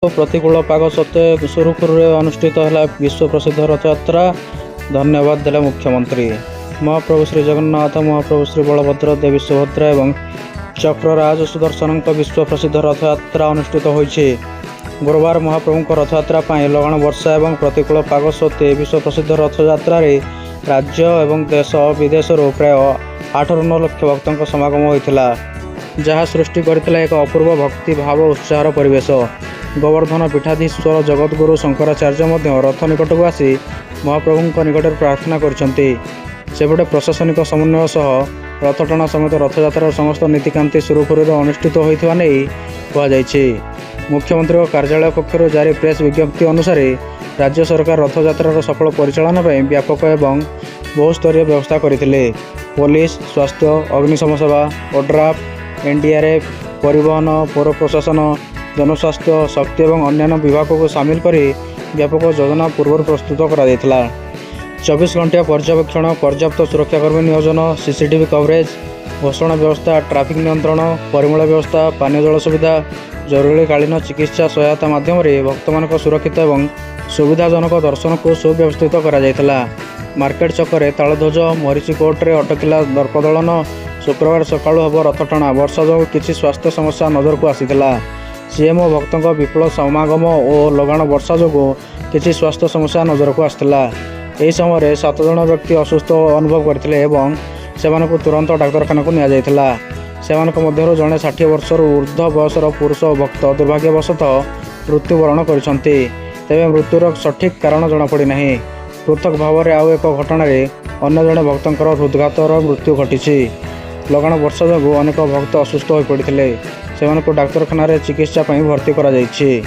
प्रतिकूल पाग सत्वे सुरुखुरुरे अनुष्ठित है विश्व प्रसिद्ध रथयात्रा। धन्यवाद देले मुख्यमंत्री। महाप्रभु श्री जगन्नाथ, महाप्रभु श्री बलभद्र, देवी सुभद्रा एवं चक्रराज सुदर्शन विश्व प्रसिद्ध रथयात्रा अनुष्ठित होइछि। गुरुवार महाप्रभु रथयात्रा पर लगाण वर्षा एवं प्रतिकूल पाग सत्वे विश्व प्रसिद्ध रथयात्रा राज्य एवं देश विदेश प्राय 8 ରୁ 9 लक्ष भक्तों समागम होता, जहाँ सृष्टि करथिला एक अपूर्व भक्ति भाव उत्साहर परिवेश। गोवर्धन पीठाधीश्वर जगतगुरु शंकराचार्य रथ निकट को आसी महाप्रभु निकट प्रार्थना करछन्ति। सेपटे प्रशासनिक समन्वय सह रथटଣା समेत रथयात्रार समस्त नीतिकांति सुरुखुरुरे अनुष्ठित होइथिबा नै कुहाଯାଇଛି। मुख्यमंत्री कार्यालय पक्षर जारी प्रेस विज्ञप्ति अनुसार राज्य सरकार रथयात्रार सफल परिचालन पर व्यापक एवं बहुस्तरीय व्यवस्था करथिले। पुलिस, स्वास्थ्य, अग्निशम सेवा, ओड्राफ, एनडीआरएफ, परिवहन, पौर प्रशासन, जनस्वास्थ्य, शक्ति और अन्य विभाग को सामिल करी व्यापक योजना पूर्व प्रस्तुत करा 24 घंटिया पर्यवेक्षण, पर्याप्त सुरक्षाकर्मी नियोजन, सीसीटीवी कवरेज, घोषणा व्यवस्था, ट्रैफिक नियंत्रण, परिमल व्यवस्था, पानीय जल सुविधा, जरूरीकालीन चिकित्सा सहायता माध्यम भक्त सुरक्षित और सुविधाजनक दर्शन को सुव्यवस्थित करा। मार्केट छकरे तालध्वज, मरीची कोर्टे अटकिला दर्पदलन। शुक्रवार सकाळु हब रथटଣା। वर्षा जो किसी स्वास्थ्य समस्या नजर को आसीथिला। सीएमओ भक्तों विपुल समागम और लगाण वर्षा जो किसी स्वास्थ्य समस्या नजर को आसाला। यह समय 7 जन व्यक्ति असुस्थ अनुभव करते से तुरंत डाक्तखाना को नियाଯାଇଥିଲା। सेमानक मध्यरु जड़े 60 वर्ष ऊर्ध्व बयसर पुरुष भक्त दुर्भाग्यवशतः मृत्युवरण करिसंती। तेबे मृत्युर सठिक कारण जनापड़ी नहीं। पृथक भाव में आउ एक घटना अन्य जड़े भक्तर हृदघातर मृत्यु घटी। लगाण वर्षा जो अनेक भक्त असुस्थ हो पड़ते, से डाक्तखाना चिकित्सा भर्ती करा जाइछि।